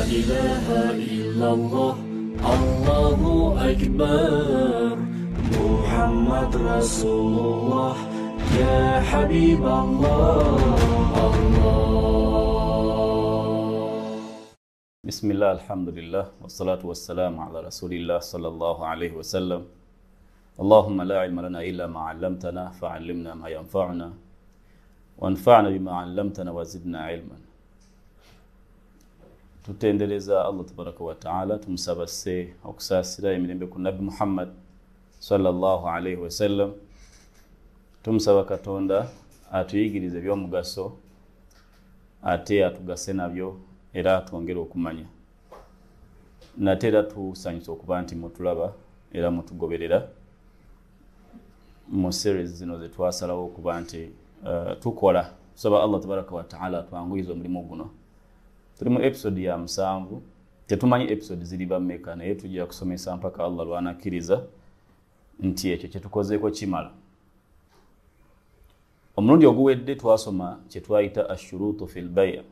إله إلا الله الله أكبر محمد رسول الله يا حبيب الله بسم الله الحمد لله والصلاة والسلام على رسول الله صلى الله عليه وسلم اللهم لا علم لنا إلا ما علمتنا فعلمنا ما ينفعنا وانفعنا بما علمتنا وزدنا علما. Tutendeleza Allah tabaraka wa ta'ala tumsabase okusasira emirembe ku Nabi Muhammad sallallahu alayhi wa sallam. Tumsaba Katonda atuyigirize byomugaso ate atugase nabyo era atwongere okumanya. Natera tusanyusa okuba nti mutulaba era mutugoberera mu series zino ze twasalawo okuba nti tukola. Tusaba Allah tabaraka wa ta'ala atwanguyize omulimu guno. Tuli mu episode ya 7. Tetumanyi episode ziri bammeka naye tujja kusomesa mpaka Allah lwanakkiriza nti ekyo kye tukozeeko kimala. Omulundi oguwedde twasoma kye twayita ashurutu fil bay'.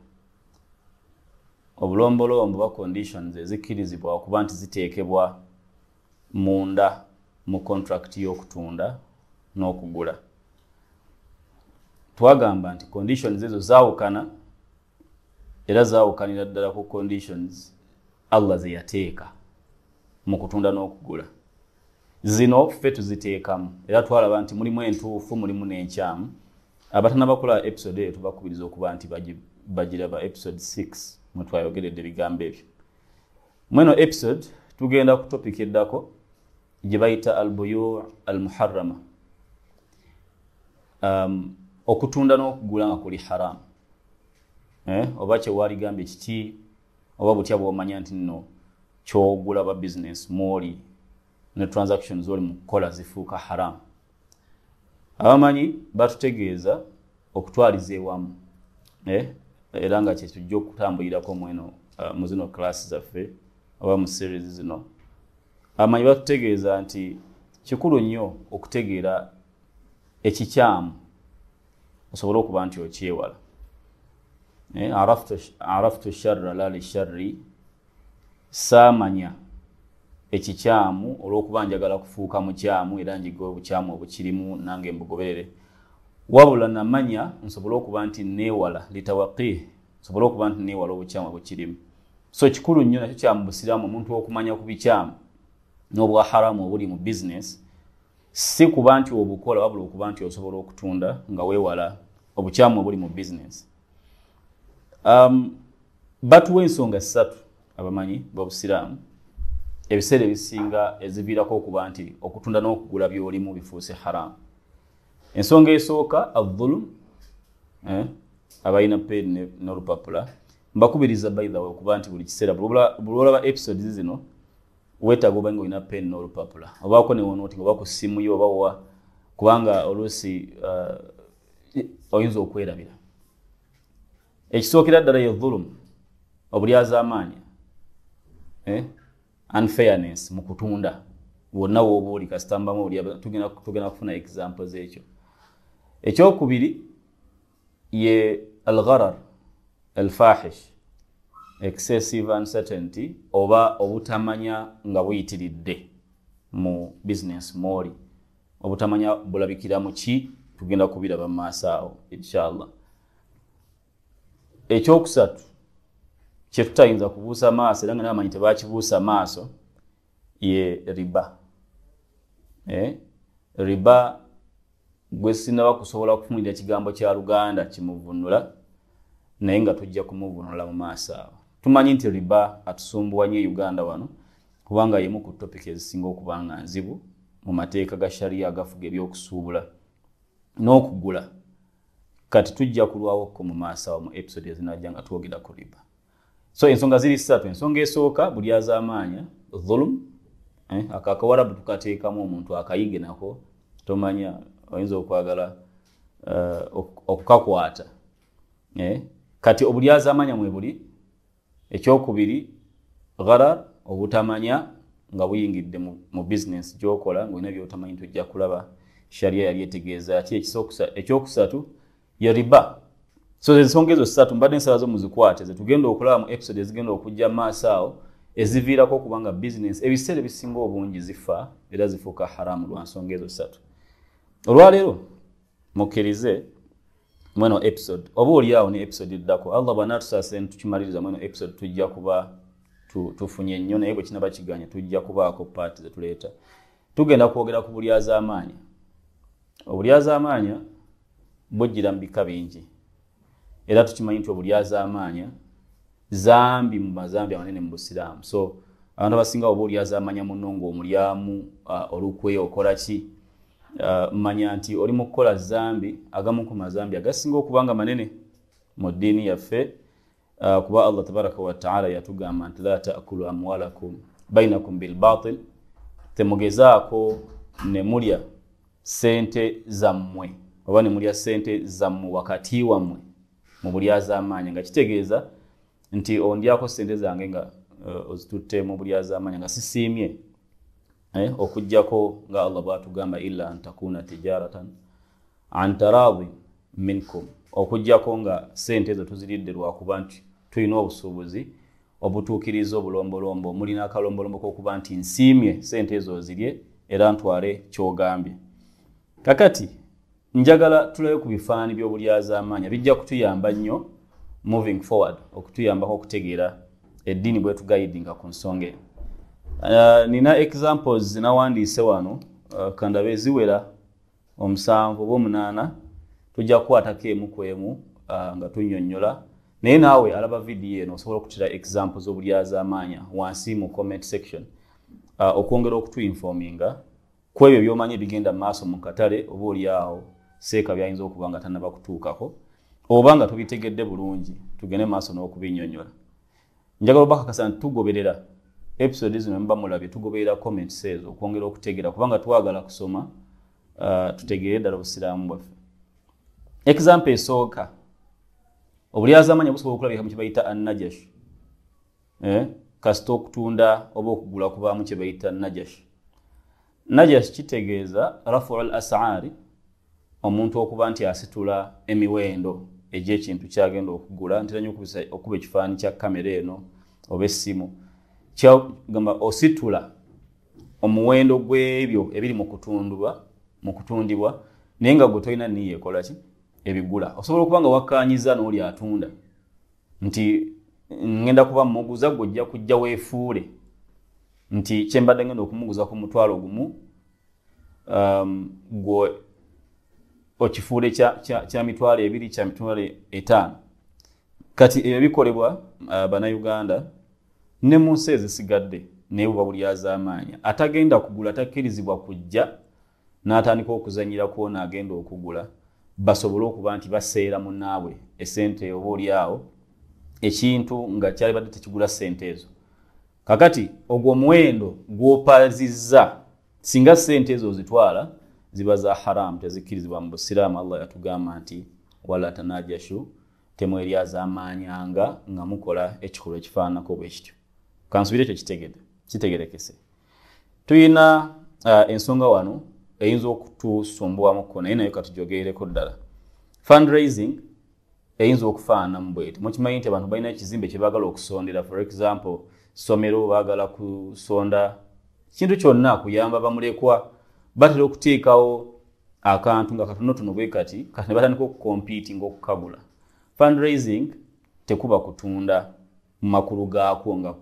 Obulombolombo ba conditions ezikkirizibwa okuba nti ziteekebwa munda mu contract y'okutunda n'okugula. Twagamba nti conditions ezo zaawukana era zaawukanira ddala ku conditions Allah ze yateeka mu kutunda n'okugula. Zino ffe tuziteekamu era twalaba nti mulimu entuufu mulimu n'enkyamu. Abatana bakola episode eyo tubakubiriza okuba nti bagiraba episode 6 mwe twayogeredde ebigambo ebyo. Mweno episode tugenda ku topic eddako gye bayita al-buyu' al-muharrama. Okutunda n'okugula nga kuli haram. Oba kye waligambye kiki oba butya bw'omanya nti nno ky'ogula ba business mwoli ne transactions oli mu kukola zifuuka haram. Abamanyi batutegeeza okutwaliza ewamu era nga kye tujja okutambulirako mweno mu zino class zaffe oba mu series zino. Abamanyi batutegeeza nti kikulu nnyo okutegeera ekikyamu osobola okuba nti okyewala. Araftu sharra la li sharri, saamanya ekikyamu olw'okuba njagala kufuuka mukyamu era njiga obukyamu obukirimu nange mbugoberere. Wabula namanya nsobola okuba nti neewala litawaqih, nsobola okuba nti neewala obukyamu obukirimu. So kikulu nnyo nakyo kya mu busiraamu omuntu okumanya ku bikyamu n'obwa haramu obuli mu business, si kuba nti obukola wabula okuba nti osobola okutunda nga weewala obukyamu obuli mu business. Batuwa ensonga 3 abamanyi b'obusiraamu ebiseera ebisinga eziviirako okuba nti okutunda n'okugula by'olimu bifuuse haram. Ensonga esooka adh-dhulm, abalina pen n'olupapula mbakubiriza by the way okuba nti buli kiseera bulolaba episodes zino weetaaga oba nga olina pen n'olupapula obaako ne wonooti oba ku ssimu yo oba wa kubanga oluusi oyinza okwerabira. Ekisookera ddala ye dhulm, obulyazaamaanya, unfairness mu kutunda wonna w'oba oli kasitambamu tugenda kufuna examples ekyo. Ekyokubiri ye al-gharar al-fahish, excessive uncertainty oba obutamanya nga buyitiridde mu business mwoli. Obutamanya bulabikira mu ki tugenda kubiraba mu maaso awo inshallah. Ekyokusatu kye tutayinza kubuusa maaso era nga n'abamanyi tebakibuusa maaso ye riba. Riba gwe sinaba kusobola kufunira kigambo kya Luganda kimuvunula naye nga tujja kumuvunula mu maaso awo. Tumanyi nti riba atusumbuwa nnyo Uganda wano kubanga yemu ku topic ezisinga okuba nga nzibu mu mateeka ga sharia agafuga ebyokusuubula n'okugula. Kati tujja kulwawo ko mu maaso awo mu episode ezinajja nga twogera ku riba. So ensonga ziri 3. Ensonga esooka bulyazaamaanya dhulm, akakawarabu tukateekamu omuntu akayige nako tomanya oyinza okwagala okukakwata. Kati obulyazaamaanya mwe buli. Ekyokubiri gharar, obutamanya nga buyingidde mu business gy'okola ng'olina by'otamanyi tujja kulaba sharia yali etegeeza ki. Ekyokusatu ye riba. So ensonga ezo ssatu mbadde nsaba zo muzikwate ze tugenda okulaba mu episode ezigenda okujja maaso awo eziviirako okubanga business ebiseera ebisinga obungi zifa era zifuuka haramu lwa nsonga ezo ssatu. Olwaleero mukkirize mweno episode oba oliawo ne episode eddako Allah bw'anaatusaase tukimaliriza mweno episode tujja kuba tufunye nnyo naye bwe kinaba kiganya tujja kubaako paati ze tuleeta. Tugenda kwogera ku bulyazaamaanya. Obulyazaamaanya bujjira mu bika bingi era tukimanyi nti obulyazaamaanya zambi mu mazambi amanene mu Busiraamu. So abantu abasinga oba olyazaamaanya munno ng'omulyamu olukwe okola ki manya nti oli mu kukola zambi agamu ku mazambi agasinga okubanga manene mu ddiini yaffe kuba Allah tabaraka wa ta'ala yatugamba nti la ta'kulu amwalakum bainakum bil batil, temugezaako ne mulya sente zammwe oba ne mulya sente zammwe wakati wammwe mu bulyazaamaanya, nga kitegeeza nti ondyako sente zange nga ozitutte mu bulyazaamaanya nga sisiimye okujjako nga Allah bw'atugamba illa an takuna tijaratan an taradhi minkum, okujjako nga sente ezo tuziridde lwakuba nti tulina obusuubuzi obutuukiriza obulombolombo, mulina akalombolombo k'okuba nti nsiimye sente ezo zirye era ntwale ky'ogambye. Kakati njagala tulabe ku bifaananyi by'obulyazaamaanya bijja kutuyamba nnyo moving forward, okutuyambako okutegeera eddiini bwe tugayidinga ku nsonga eyo. Nina examples zinawandiise wano kandabe ziwera 7 oba 8 tujja kukwatako emu ku emu nga tunnyonnyola, naye naawe alaba vidiyo eno osobola okutira examples obulyazaamaanya wansi mu comment section okwongera okutuyinfominga ku ebyo by'omanyi bigenda maaso mu katale oba oliawo seeka byayinza okuba nga tannaba kutuukako oba nga tubitegedde bulungi tugende maaso n'okubinnyonnyola. Njagala obakakasa nti tugoberera episode zino mba mulabye tugoberera comments ezo okwongera okutegeera kubanga twagala kusoma tutegeere ddala obusiraamu bwaffe. Example esooka obulyazaamaanya busobola okulabika mu kye bayita an-najash, kasita okutunda oba okugula kubaamu kye bayita najash. Najash kitegeeza rafu al-as'ari, omuntu okuba nti asitula emiwendo egy'ekintu kyagenda okugula, ntera nnyo okuba ekifaananyi kya kamera eno oba essimu kyagamba ositula omuwendo gw'ebyo ebiri mu kutundibwa naye nga gwe tolina niyo ekola ki ebigula. Osobola okuba nga wakkaanyiza n'oli atunda nti ngenda kuba muguza gwe ojja kujja weefuule nti kyembadde ngenda okumuguza ku mutwalo gumu gwe okifuule kya mitwalo 2 kya mitwalo 5. Kati ebyo bikolebwa bannayuganda ne mu nsi ezisigadde naye buba bulyazaamaanya. Atagenda kugula takkirizibwa kujja n'atandika okuzanyira kwona agenda okugula, basobole okuba nti baseera munnaabwe esente oba oliawo ekintu nga kyali badde tekigula sente ezo. Kakati ogwo omuwendo gw'opazizza singa sente ezo zitwala ziba za haram, tezikkirizibwa mu Busiraamu. Allah yatugamba nti wala tanajashu, temweryazaamaanyanga nga mukola ekikolwa ekifaananako bwe kityo. Kansubire ekyo kitegerekese. Tuyina ensonga wano eyinza okutusumbuwamukko naye nayo katujogerereko ddala. Fundraising eyinza okufaananamu bweti. Mukimanyi nti abantu balina ekizimbe kye baagala okusondera, for example ssomero baagala kusonda kintu kyonna kuyamba bamulekwa, batera okuteekawo akantu nga katonotono bwe kati ne batandika okukompiitinga okukagula. Fundraising tekuba kutunda mu makulu gaakwo nga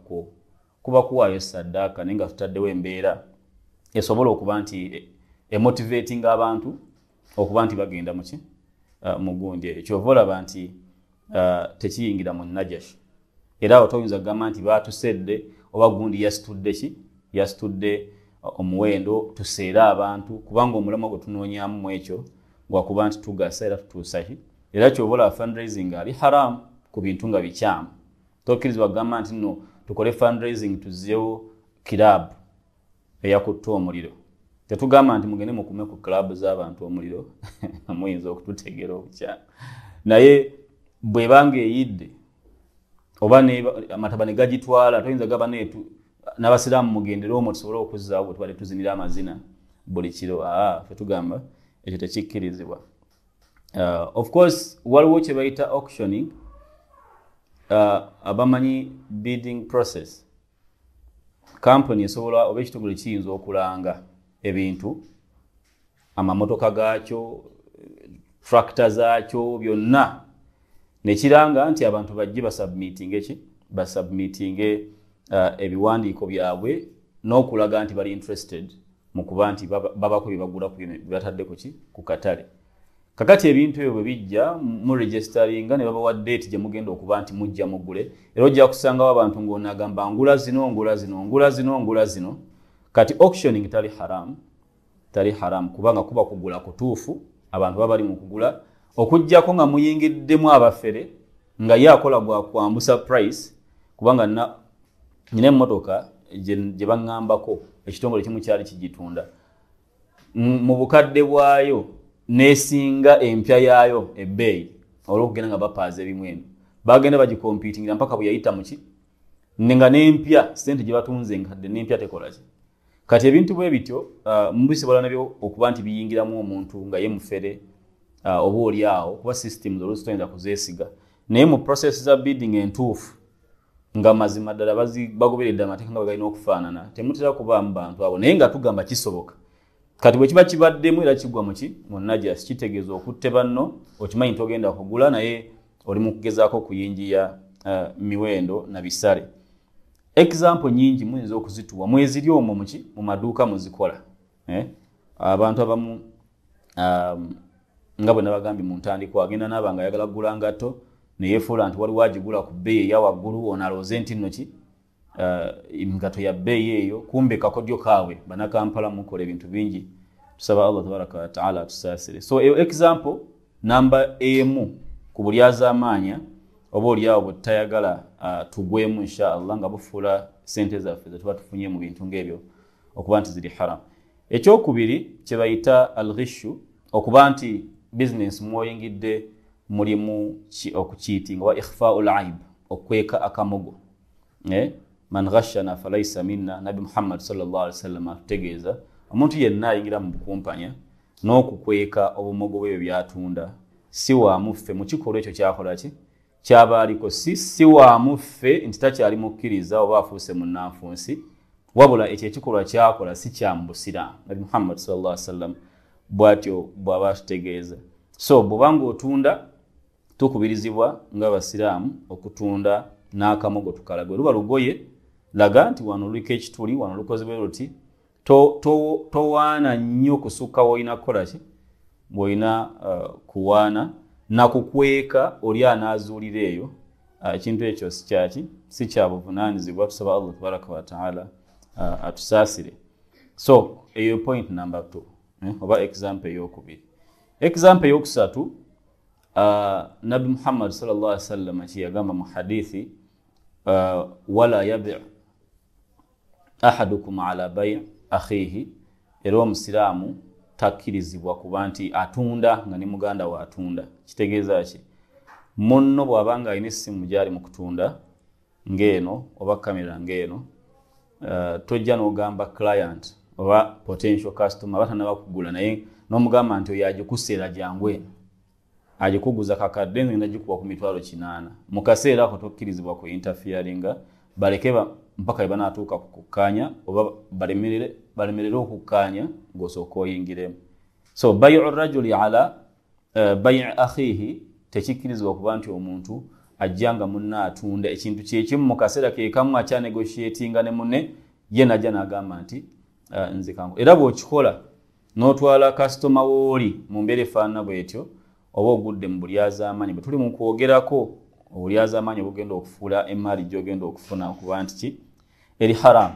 kuba kuwaayo saddaaka naye nga tutaddewo embeera esobola okuba nti emotivating abantu okuba nti bagenda mu gundi eyo. Kyova olaba nti tekiyingira mu najash. Era awo toyinza kugamba nti baatusedde oba gundi yasitudde omuwendo tuseera abantu kubanga omulamwa gwe tunoonyaamu mu ekyo gwakuba nti tugasa era tutuusahi. Era kyova olaba fundraising ali haram ku bintu nga bikyamu. Tokkirizibwa kugamba nti nno tukole fundraising tuzzeewo kirabu eyakutta omuliro. Tetugamba nti mugende mukume ku club z'abantu omuliro muyinza okututegeera obukyamu. Naye bw'ebanga eyidde oba amataba ne gagitwala toyinza gaba n'abasiraamu mugendera omwo tusobole okuzzaawo bwe tubadde tuzinira amazina buli kiro. Ffe tugamba ekyo tekikkirizibwa. Of course waliwo kye bayita auctioning, abamanyi bidding process. Company esobola oba ekitongole kiyinza okulanga ebintu, amamotoka gaakyo, tractor zaakyo, byonna nekiranga nti abantu bajje basubmitinge ebiwandiiko byabwe n'okulaga nti bali interested mu kuba nti babako bye bagula batadde ku katale. Kakati ebintu ebyo bwe bijja mu registeringa ne babawa date gye mugenda okuba nti mujja mugule, era ojja kusangawo abantu ng'onagamba ngula zino. Kati auctioning tali haram kubanga kuba kugula kutuufu, abantu baba bali mu kugula, okujjako nga muyingiddemu abafere nga ye akola gwa kwambusa price, kubanga nyina emmotoka gye baŋŋambako ekitongole kimu kyali kigitunda mu bukadde bwayo nesinga empya yaayo ebbeeyi olw'okugenda nga bapaaza ebimwenu, bagenda bagikompitingira mpaka bwe yayita muki nga n'empya sente gye batunze nkadde n'empya tekolaki. Kati ebintu bwe bityo mubisobola nabyo okuba nti biyingiramu omuntu nga ye mufere oba oli awo kuba systems oluusi toyinza kuzeesiga, naye mu process za bidding entuufu nga mazima ddala bagoberedde amateeka nga bwe galina okufaanana, temutera kubaamu bantu abo, naye nga tugamba kisoboka. Kati bwe kiba kibaddemu era kigwa mu najasi, kitegeeza okutte banno, okimanyi nti ogenda kugula naye oli mu kugezaako kuyingiya miwendo na bisale. Example nyingi muyinza okuzituwa mweziri omwo mu maduuka muzikola. Abantu abamu nga bwe nabagambye mu ntandikwa, agenda n'aba nga ayagala kugula ngatto neyefuula nti waliwo agigula ku bbeeyi eya waggulu, ono alowooze nti nno ngatto ya bbeeyi eyo, kumbe kakodyo kaabwe. Bannakampala mukola ebintu bingi, tusaba Allah tabaraka wa taala atusaasire. So example namba emu ku bulyazaamaanya oba oliawo bwe tutayagala tugwemu inshallah nga bufuula sente zaffe ze tuba tufunye mu bintu ng'ebyo okuba nti ziri haram. Ekyokubiri kye bayita al-ghishu, okuba nti business mwoyingidde mulimu okucheating wa ikhfa'ul aib, okweka akamogo. Man ghashana falaysa minna, Nabi Muhammad sallallahu alaihi wasallam atutegeeza omuntu yenna ayingira mu bukumpanya n'okukweka obumogo bwe byatunda si wa muffe mu kikolwa ekyo kyakola ki kyabaaliko, si wa muffe nti takyali mukkiriza oba afuuse munnanfunsi, wabula ekyo ekikolwa kyakola si kya mu busiraamu. Nabi Muhammad sallallahu alaihi wasallam bw'atyo bw'aba atutegeeza. So bw'obanga otunda, tukubirizibwa ng'abasiraamu okutunda n'akamogo tukalagwe. Luba lugoye laga nti wano luliko ekituli, wano lukozebwe luti, towaana nnyo kusukka w'olina kukola ki, bw'olina kuwaana na kukweka oli anaazuulira eyo. Ekintu ekyo si kya buvunaanyizibwa. Tusaba Allah tabaraka wa taala atusaasire. So eyo point number 2 oba example ey'okubiri. Example ey'okusatu, Nabi Muhammad sallallahu alaihi wasallam kiyagamba mu hadithi, wala yabi' ahadukum ala bay' akhihi, era omusiraamu takkirizibwa kuba nti atunda nga ne muganda wa atunda. Kitegeeza ki? Munno bw'abanga alina essimu gyali mu kutunda ng'eno oba kamera ng'eno, tojja n'ogamba client oba potential customer batanaba kugula naye n'omugamba nti oyo agikuseera jangu eno, agikuguza kakadde ngenda gikuwa ku mitwalo 800. Mu kaseera ako tokkirizibwa ku interferinga, baleke mpaka bwe banaatuuka ku kukkaanya oba balemerere okukkaanya ng'osooka oyingiremu. So bay'u rajuli ala bay' akhihi tekikkirizibwa kuba nti omuntu ajjanga munne atunda ekintu kyekimu mu kaseera ke kamu akya negotiatinga ne munne, ye najja n'agamba nti nze kangu. Era bw'okikola n'otwala kasitoma wooli mu mbeera efaanana bw'etyo, oba ogudde mu bulyazaamaanyi bwe tuli mu kwogerako, obulyazaamaanyi obugenda okufuula emmaali gy'ogenda okufuna okuba nti ki eri haram.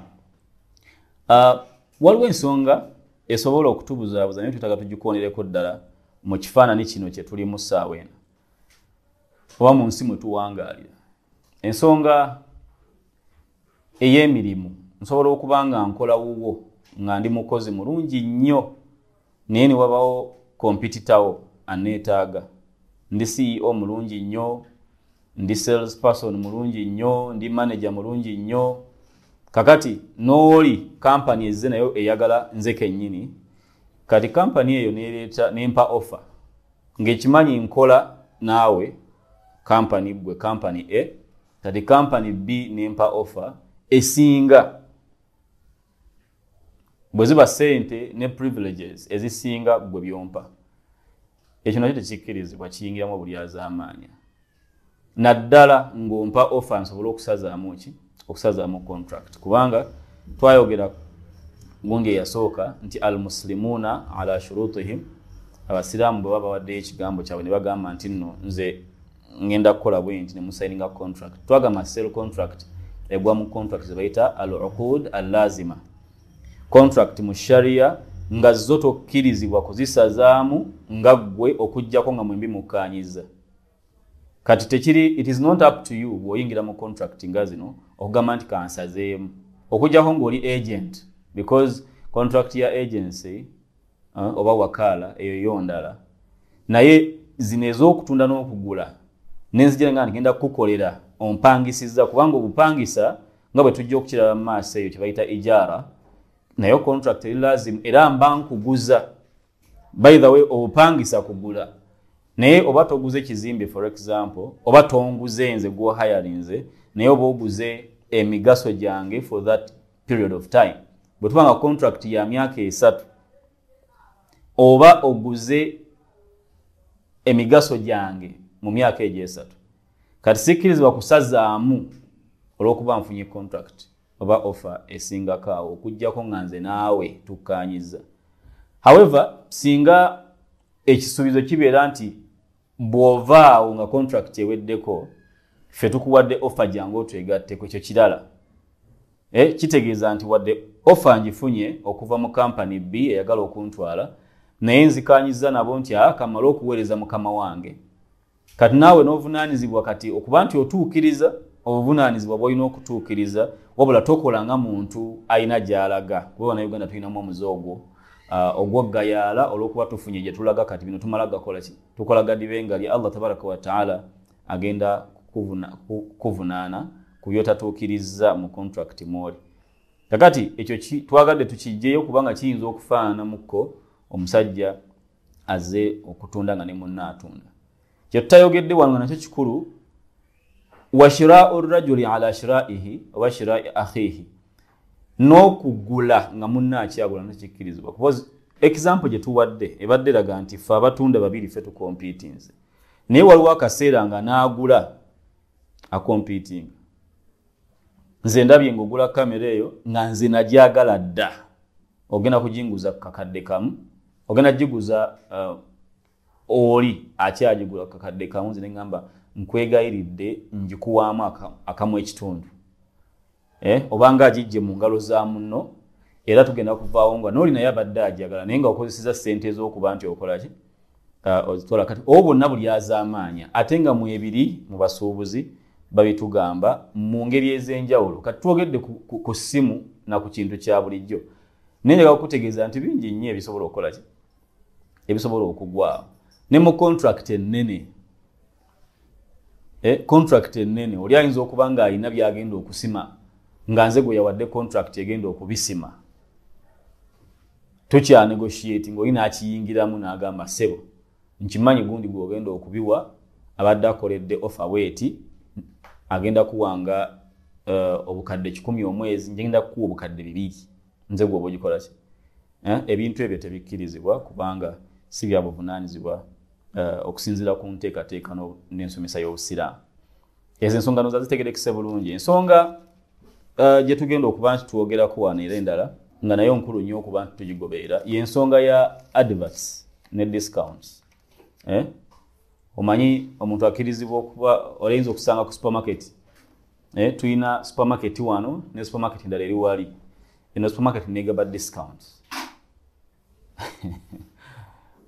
Waliwo ensonga esobola okutubuzaabuza naye twetaaga tugikonereko ddala mu kifaananyi kino kye tulimu ssaawa eno oba mu nsi mwe tuwangaalira. Ensonga ey'emirimu, nsobola okuba nga nkola wuwo nga ndi mukozi mulungi nnyo, naye ne wabawo kompititawo anneetaaga. Ndi CEO mulungi nnyo, ndi sales person mulungi nnyo, ndi manager mulungi nnyo. Kakati n'oli kampani ezze nayo eyagala nze kennyini, kati kampani eyo neereeta nempa offer ng'ekimanyi nkola naawe company gwe company A kati company B nempa offer esinga bwe ziba sente ne privileges ezisinga gwe byompa ekyo nakyo tekikkirizibwa kiyingiramu obulyazamaanya naddala ng'ompa offer nsobole okusazaamu contract kubanga twayogera gundi eyasooka nti almuslimuuna ala shurutihim abasiraamu bwe baba bawaddeyo ekigambo kyabwe ne bagamba nti nno nze ngenda kukola bwe nti ne musayininga contract twagamba sell contract egwa mu contract ze bayita al-uqud al-lazima contract mu sharia nga zo tokkirizibwa kuzisazaamu nga ggwe okujjako nga mwembi mukaanyiza kati tekiri it is not up to you bw'oyingira mu contract nga zino okugamba nti kansazeemu okujjako ng'oli agent because contract ya agency oba wakala eyo yondala naye zino ez'okutunda n'okugula nenzijira nga ngenda kukolera ompangisiza kubanga obupangisa nga bwe tujja okukiraba mu maaso eyo kyebayita ijara nayo contract eri lazim era mba nkuguza by the way obupangisa kugula naye oba toguze ekizimbe for example oba tonguze nze gwohayarinze naye oba oguze emigaso gyange for that period of time bwe tubanga contract ya myaka 3 oba oguze emigaso gyange mu myaka egyo 3 kati sikkirizibwa kusazaamu olw'okuba nfunye contract oba offer esingakaawo okujjako nga nze naawe tukkaanyiza however singa ekisuubizo kibeera nti bw'ovaawo nga contract eweddeko ffe tukuwadde offer gyange otwegatteko ekyo kirala kitegeeza nti wadde offer ngifunye okuva mu company B eyagala okuntwala naye nzikaanyiza nabo nti kamala okuweereza mukama wange kati naawe n'ovunaanyizibwa kati okuba nti otuukiriza obuvunaanyizibwa bw'olina okutuukiriza wabula tokola nga muntu alina gy'alaga kuba na Uganda tulinamu omuzoogo ogw'oggayaala olw'okuba tufunye gye tulaga kati bino tumala gakola ki tukola gadibe nga lya Allah tabaraka wa taala agenda kuvunaana ku byotatuukiriza mu contract mwoli kakati ekyo twagadde tukijjeyo kubanga kiyinza okufaananamukko omusajja aze okutunda nga ne munna atunda kye tutayogedde wano nakyo kikulu wa shiraa'u rajuli ala shiraa'ihi oba shiraa'i akhihi n'okugula nga munna akyagula nakikkirizibwa because example gye tuwadde ebadde eraga nti ffe abatunda babiri ffe tukompitinze naye waliwo akaseera nga n'agula akompitinga nze ndabye ng'ogula kamera eyo nga nze nagyagala dda ogenda kujinguza kakadde kamu ogenda giguza oli akyagigula kakadde kamu nze neŋŋamba nkwegayiridde njikuwaamu akamu ekitundu obanga agijje mu ngalo za munno era tugenda kuvaawo nga n'oli naye abadde ajagala naye nga okozeseza ssente ez'okuba nti okola ki ozitwala kati obo bonna buli azaamaanya ate nga mu ebiri mu basuubuzi babitugamba mu ngeri ez'enjawulo kati twogedde ku ssimu na ku kintu kya bulijjo naye njagala okutegeeza nti bingi nnyo ebisobola okukola ki ebisobola okugwawo ne mu contract ennene contract ennene oli ayinza okuba ng'alina byagenda okusima nga nze gwe yawadde contract egenda okubisima tukyanegotiate ng'olina akiyingiramu n'agamba ssebo nkimanyi gundi gw'ogenda okubiwa abadde akoledde offer weeti agenda kuwanga obukadde 100 omwezi ngenda kukuwa obukadde 2 nze gwe oba ogikola ki ebintu ebyo tebikkirizibwa kubanga si bya buvunaanyizibwa okusinziira ku nteekateeka n'ensomesa y'obusiraamu ezo ensonga noza zitegerekese bulungi ensonga gye tugenda okuba nti twogerako wano era endala nga naye nkulu nnyo okuba nti tugigoberera y'ensonga ya adverts ne discounts omanyi omuntu akkirizibwa okuba olayinza okusanga ku supermarket tulina supermarket wano ne supermarket endala eri wali eno supermarket negaba discounts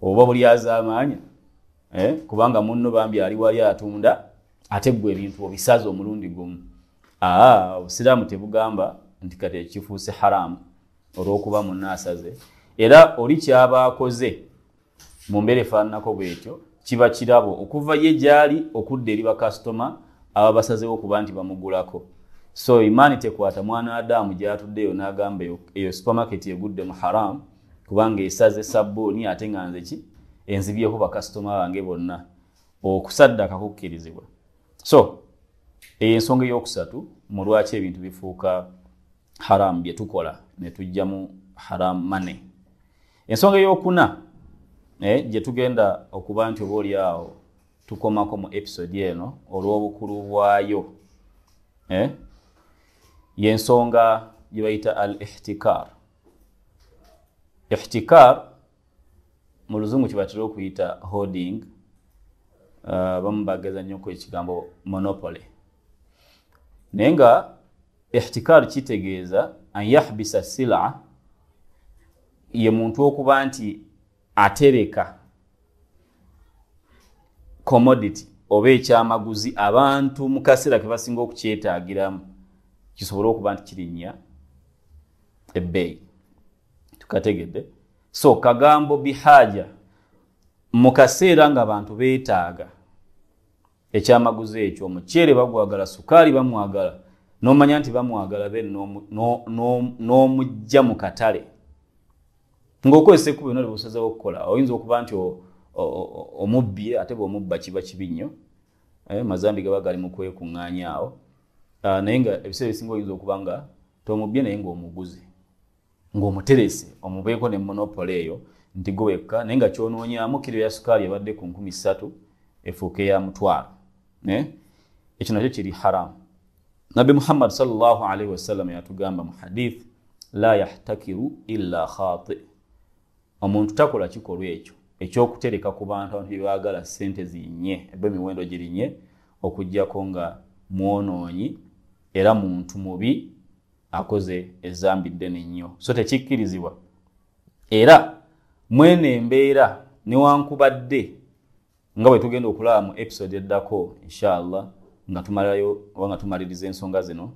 oba buli azaamaanya kubanga munno bambi ali wali atunda ate gwe ebintu obisaza omulundi gumu obusiraamu tebugamba nti kati ekifuuse haramu olw'okuba munno asaze era oli kyaba akoze mu mbeera efaananako bwetyo kiba kirabo okuva ye gyali okudda eri bakasitoma aba basazewo okuba nti bamugulako so imaani tekwata mwana Adamu gyatuddeyo n'agamba eyo supermarket egudde mu haramu kubanga esaze sabbuuni ate nga nze ki enzibyeho ba customer bange bonna okusaddaka kukkirizibwa. So ensonga eyokusatu mu lwaki ebintu bifuuka haram bye tukola ne tujjamu haram money. Ensonga eyokuna gye tugenda okuba nti oba oli awo tukomako mu episode eno olw'obukulu bwayo y'ensonga gye bayita al-ihtikar. Ihtikar mu luzungu kye batera okuyita hoarding, bamu bageza nnyo ku ekigambo monopoly. Naye nga ihtikar kitegeeza an yahbisa sila, ye muntu okuba nti atereka commodity oba ekyamaguzi abantu mu kaseera ke basinga okukyetaagiramu kisobole okuba nti kirinnya ebbeeyi. Tukategedde? So kagambo bihaja mu kaseera nga abantu beetaaga ekyamaguzi ekyo, omuceere bagwagala, sukaali bamwagala, n'omanya nti bamwagala then n'omujja mu katale ng'okozesa ekkubo lyonna ly'osazeewo okukola. Oyinza okuba nti omubbi, ate bw'omubba kiba kibi nnyo, mazambi gaba gali mu kwekuŋŋaanya awo, naye nga ebiseera ebisinga oyinza okuba nga tomubbye naye ng'omuguzi, ng'omuterese omubeeko ne monopoly eyo nti gwe wekka, naye nga kyonoonyamu kiro ya sukaali ebadde ku 3,000 efuuke ya 1,000. Ekyo nakyo kiri haram. Nabbi Muhammad sallallahu alaihi wasallam yatugamba mu hadith, la yahtakiru illa khati. Omuntu takola kikolwa ekyo ekyokutereka ku bantu bye baagala ssente zinnye, eba emiwendo girinnye, okuggyako nga mwonoonyi era muntu mubi akoze ezambi ddene nnyo. So tekikkirizibwa. Era mwene embeera newankubadde nga bwe tugenda okulaba mu episode eddako inshallah nga tumalayo oba nga tumaliriza ensonga zino,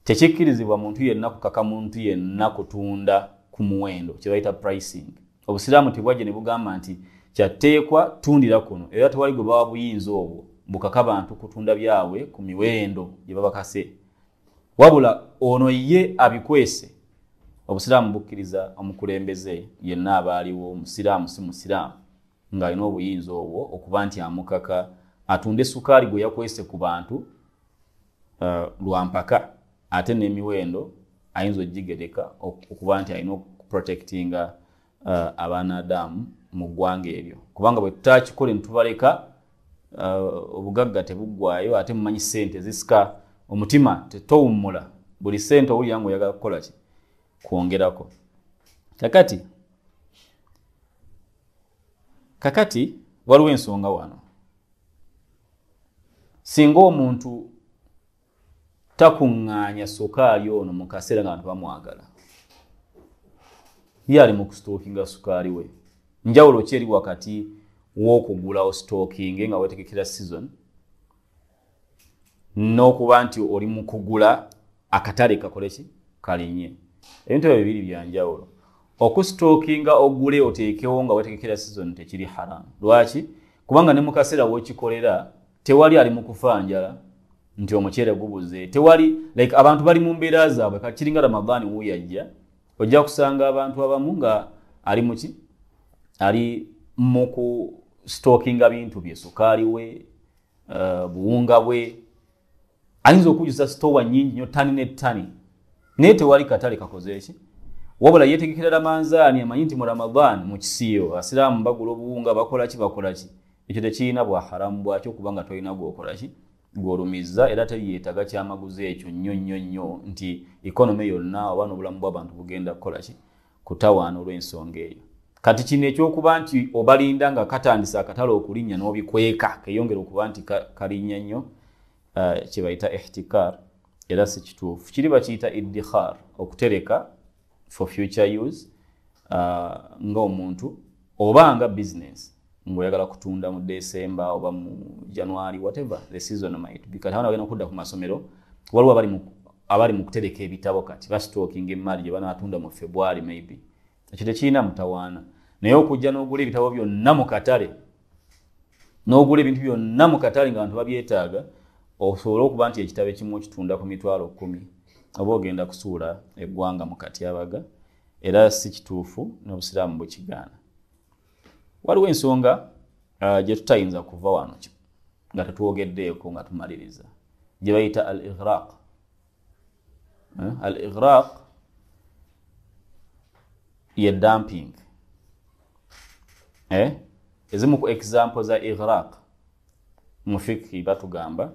tekikkirizibwa muntu yenna kukaka muntu yenna kutunda ku muwendo, kye bayita pricing. Obusiraamu tebwajja ne bugamba nti kyateekwa tundira kuno, era tewali gwe bawa buyinza obwo bukaka bantu kutunda byabwe ku miwendo gye babakase. Wabula ono ye abikwese, obusiraamu bukkiriza omukulembeze yenna abaaliwo, omusiraamu si musiraamu, ng'alina obuyinza obwo okuba nti amukaka atunde sukaali gwe yakwese ku bantu lwampaka, ate n'emiwendo ayinza ogigereka okuba nti alina okuprotectinga abaanadamu mu ggwanga eryo. Kubanga bwe tutakikola ne tubaleka obugagga tebuggwayo, ate mumanyi ssente zisika, omutima tetowummula, buli ssente owulira ng'oyagala kukola ki? Kwongerako. Kakati waliwo ensonga wano. Singa omuntu takuŋŋaanya sukaali ono mu kaseera nga bantu bamwagala, ye ali mu kusitookinga sukaali we. Njawulo ki eri wakati w'okugula ositookinge nga weetegekera season n'okuba nti oli mu kugula akatale kakole ki? Kalinnye. Ebintu ebyo bibiri bya njawulo. Okusitookinga ogule oteekewo nga weetegekera season tekiri haram. Lwaki? Kubanga ne mu kaseera w'okikolera tewali ali mu kufa njala nti omuceere gubuze, tewali like abantu bali mu mbeera zaabwe. Kakiringa Ramadhaani wuyajja ojja kusanga abantu abamu nga ali muki? Ali mu kusitookinga bintu bye, sukaali we, buwunga bwe, ayinza okujjuza sitowa nnyingi nnyo, ttani ne ttani, naye tewali katale kakoze eki? Wabula yeetegekera Ramadhaani, amanyi nti mu Ramadhaani mu kisiiyo abasiraamu bagula obuwunga, bakola ki? Ekyo tekirina bwa haramu bwakyo, kubanga tolina gwokola ki? Gwolumizza, era teyeetaga kyamaguzi ekyo nnyo nti ikonomi yonna oba n'obulamu bw'abantu bugenda kukola ki? Kutawaana olw'ensonga eyo. Kati kino ekyokuba nti obalinda nga katandisa akatale okulinnya n'obikweka keyongera okuba nti kalinnya nnyo, kye bayita ihtikar, era si kituufu. Kiri bakiyita iddikhar, okutereka for future use, ng'omuntu oba nga business ng'oyagala kutunda mu December oba mu January, whatever the season might be. Kati abaana bagenda okudda ku masomero, waliwo abali mu kutereka ebitabo kati basitookinga emmali gye banaatunda mu February maybe. Ekyo tekirina mutawaana. Naye okujja n'ogula ebitabo byonna mu katale, n'ogula ebintu byonna mu katale nga bantu babyetaaga, osobola okuba nti ekitabo ekimu okitunda ku $10,000 oba ogenda kusuula eggwanga mu katyabaga, era si kituufu n'obusiraamu bukigaana. waliwo ensonga gye tutayinza kuva wano nga tetuwogeddeeko nga tumaliriza gye bayita al-ighraq. Al-ighraq ye dumping. Ezimu ku example za ighraq mu fikhi batugamba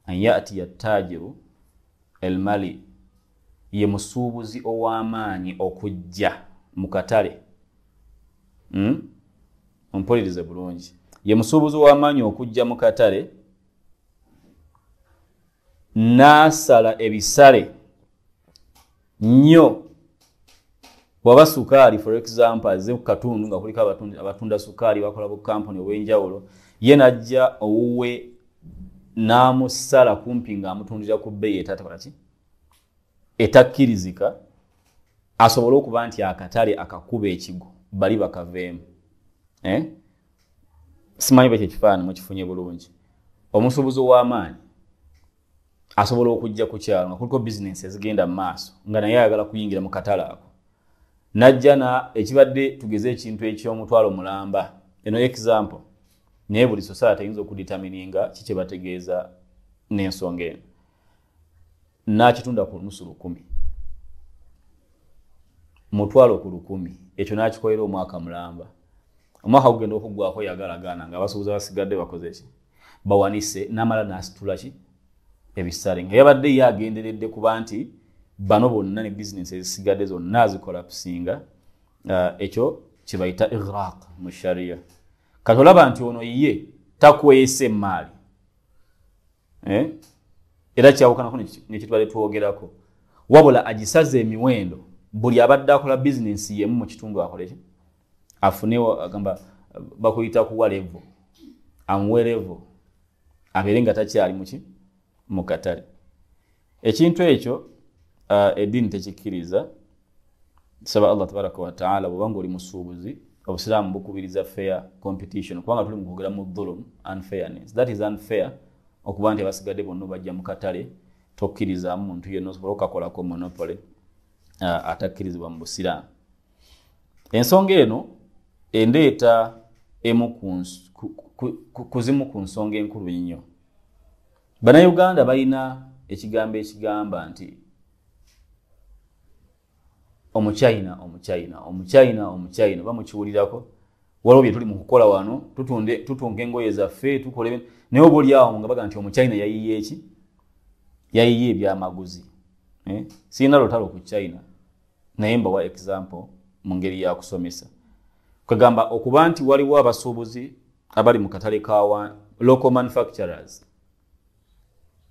an yatiya tajiru el-mali, ye musuubuzi ow'amaanyi okujja mu katale. Ompulirize bulungi. Ye musuubuzi ow'amaanyi okujja mu katale n'asala ebisale nnyo. Bw'aba sukaali for example aze ku katundu nga kuliko abatunda sukaali bakola bu kampuni obw'enjawulo, ye n'ajja owuwe n'amusala kumpi ng'amutundira ku bbeeyi etakkirizika, asobole okuba nti akatale akakuba ekigo bali bakaveemu. Simanyi bwe kyekifaananyi mukifunye bulungi. Omusuubuzi ow'amaanyi asobola okujja ku kyalo nga kuliko bizinensi ezigenda mu maaso nga naye ayagala kuyingira mu katale ako, n'ajja ekibadde tugeze ekintu eky'omutwalo mulamba, eno example, naye buli society ayinza okuditamininga kikye bategeeza n'ensonga eno, n'akitunda ku nusu 1,000, mutwalo ku 1,000, ekyo n'akikolera omwaka mulamba. Omwaka gugenda okuggwako yagalagana nga abasuubuzi basigadde bakoze ki, bawanise, n'amala n'asitula ki, ebisale nga yabadde ye agenderedde kuba nti bano bonna ne bizinensi ezisigadde zonna azikola kusinga. Ekyo kye bayita ighraq mu sharia. Kati olaba nti ono ye takwese maali, era kyawukanako nekitwale twogerako, wabula agisaze emiwendo. Buli abadde akola bizinensi yemu mu kitundu akole afunewo, agamba bakuyita kuwa level, amuwe level, abeere nga takyali mu katale. Ekintu ekyo eddiini tekikkiriza. Tusaba Allah tabaraka wa taala bw'oba ng'oli musuubuzi, obusiraamu bukubiriza fair competition, kubanga tuli mu kwogera mu dhulum, unfairness. That is unfair okuba nti abasigadde bonna bajja mu katale tokkirizaamu muntu yenna osobola okukakolako monopoly atakkirizibwa mu busiraamu. Ensonga eno endeeta emu kuzimu ku nsonga enkulu ennyo. Bannayuganda balina ekigambo ekigamba nti Omuchina bamukiwulirako, waliwo bye tuli mu kukola wano, tutunga engoye zaffe, tukole naye oba oli awo nga baga nti Omuchina yayiye eki, yayiye ebyamaguzi. Sirina lutalo ku China, naye mbawa example mu ngeri ya kusomesa. Kwegamba okuba nti waliwo abasuubuzi abali mu katale kawa, local manufacturers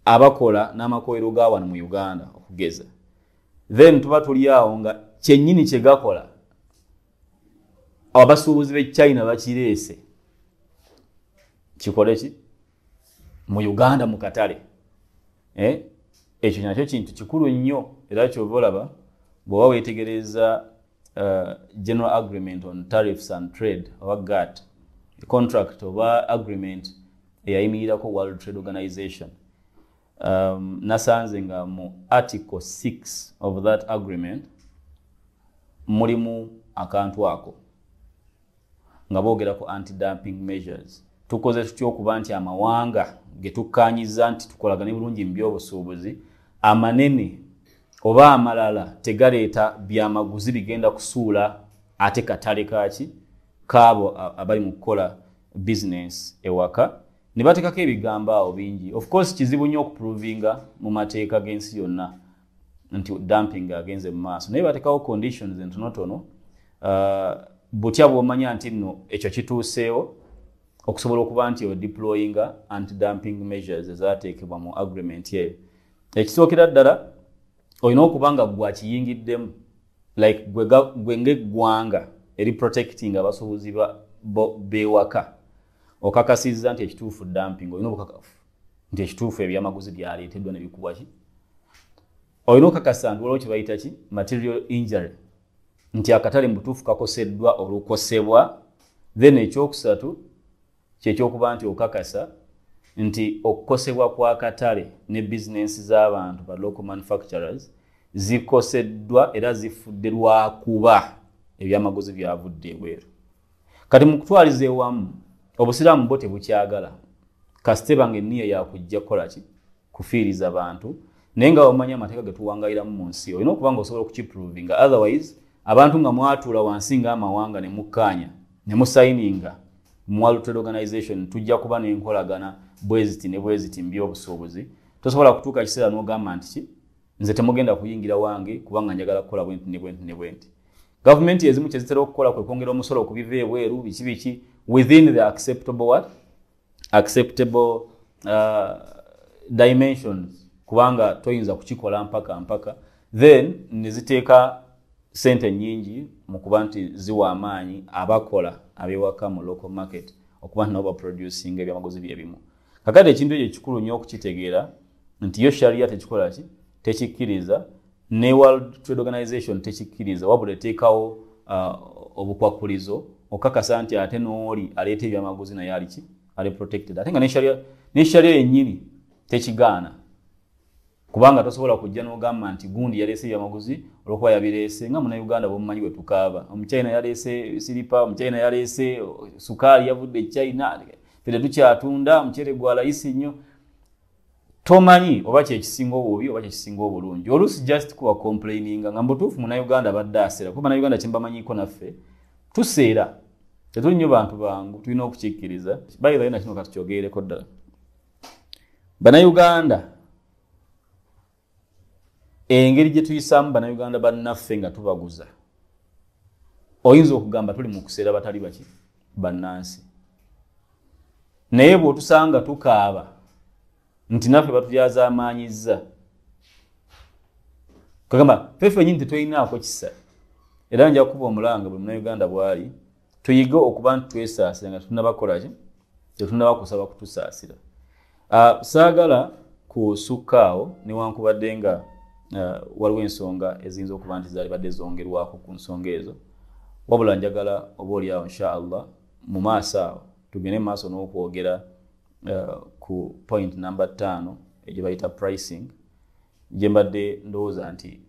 abakola n'amakolero ga wano mu Uganda okugeza, then tuba tuli awo nga kyennyini kye gakola abasuubuzi b'e China bakireese kikole ki mu Uganda mu katale. Ekyo nakyo kintu kikulu nnyo, era kyova olaba bw'oba weetegereza General Agreement on Tariffs and Trade oba GATT, contract oba agreement eyayimirirako World Trade Organization, nasanze nga mu article 6 of that agreement mulimu akantu ako nga boogerako anti-dumping measures. Tukoze tutya okuba nti amawanga ge tukkaanyiza nti tukolagane bulungi mu by'obusuubuzi amanene oba amalala tegaleeta byamaguzi bigenda kusuula ate katale kaki kaabo abali mu kukola business ewaka, ne bateekako ebigambo awo bingi. Of course kizibu nnyo okuprovinga mu mateeka g'ensi yonna nti dumping agenze mu maaso, naye bateekawo conditions entonotono butya bw'omanya nti nno ekyo kituuseewo okusobola okuba nti deployinga anti-dumping measures ezaateekebwa mu agreement yeyo. Ekisookera ddala olina okuba nga gwakiyingiddemu, like gwe ng'eggwanga eri protecting abasuubuzi b'ewaka okakasizza nti ekituufu dumping, olina obukakafu nti ekituufu ebyamaguzi byaleeteddwa ne bikubwa ki. Olina okakasa nti waliwo kye bayita ki material injury, nti akatale mu butuufu kakoseddwa olukosebwa. Then ekyokusatu kyekyokuba nti okakasa nti okukosebwa kwa katale ne bizinensi z'abantu ba local manufacturers zikoseddwa era zifudde lwakuba ebyamaguzi byavudde ebweru. kati mukutwalize wamu obusiraamu bo tebukyagala kasite bange eniya yakujja kukola ki kufiiriza abantu naye nga bamanya amateeka getuwangayiramu mu nsi olina okuba nga osobola okukiprovinga otherwise abantu nga mwatuula wansi ng'amawanga ne mukkaanya ne musayininga mu World Trade Organization tujja kuba n'enkolagana bweziti ne bweziti mu by'obusuubuzi tosobola kutuuka kiseera n'ogamba nti ki nze temugenda kuyingira wange kubanga njagala kukola bwenti ne bwenti ne bwenti. Gavumenti ezimu kye zitera okukola kwe kwongera omusolo okubiva ebweru biki within the acceptable dimensions kubanga toyinza kukikola mpaka then ne ziteeka sente nyingi mu kuba nti ziwa amaanyi abakola abewaka mu local market okuba nti nabo producing ebyamaguzi byebimu. Kakati ekintu ekyo kikulu nnyo okukitegeera nti yo sharia tekikola ki tekikkiriza ne World Trade Organization tekikkiriza wabula eteekawo obukwakulizo okakasa nti ate n'oli aleeta ebyamaguzi naye ali ki ali protected ate nga ne sharia yennyini tekigaana kubanga tosobola kujja n'ogamba nti gundi yaleese ebyamaguzi olwokuba yabireese nga Munnayuganda bwomumanyi bwe tukaaba omuchina yaleese siripa omuchina yaleese sukaali yavudde China fere tukyatunda omucere gwa layisi nnyo tomanyi oba kyekisinga obubi oba kyekisinga obulungi oluusi just kuba complaininga nga mbutuufu Munnayuganda badde aseera kuba Munnayuganda kyembamanyiko naffe tuseera tetuli nnyo bantu bangu tulina okukikkiriza bayirayo nakino katukyogereko ddala Bannayuganda engeri gye tuyisaamu Bannayuganda bannaffe nga tubaguza oyinza okugamba tuli mu kuseera batali baki bannansi naye bw'otusanga tukaaba nti naffe batulyaza amaanyizza kagamba feffe nyini tetulinaako kisa era nja kuba omulanga buli Munnayuganda bw'ali tuyige okuba nti twesaasira nga tetunnabakola ki tetunnabakusaba kutusaasira. Saagala kusukkaawo newankubadde nga waliwo ensonga eziyinza okuba nti zaali badde zongerwako ku nsonga ezo wabula njagala oba oliawo inshaallah mu maaso awo tugende mu maaso n'okwogera ku point number 5 egye bayita pricing gye mbadde ndowooza nti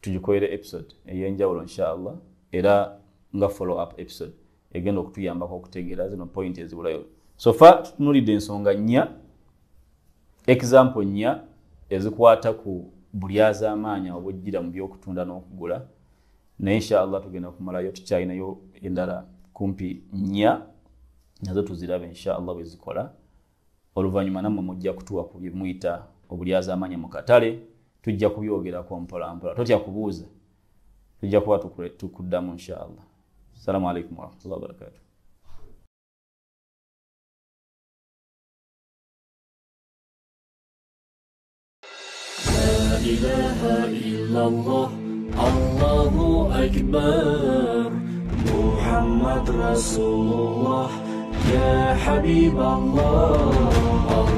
tugikolere episode ey'enjawulo inshaallah era nga follow up episode egenda okutuyambako okutegeera zino point ezibulayo. So far tutunulidde ensonga 4 example 4 ezikwata ku bulyazaamaanyi obujjira mu by'okutunda n'okugula naye inshaallah tugenda kumalayo tukyalinayo endala kumpi 4 nazo tuzirabe inshaallah bwe zikola oluvannyuma nammwe mujja kutuwa ku byemuyita obulyazaamaanyi mu katale tujja kubyogerako mpolampola totya kubuuza tujja kuba tukuddamu inshaallah. Assalamu alaikum warahmatullahi wabarakatuh. لا إله إلا الله الله أكبر محمد رسول الله يا حبيب الله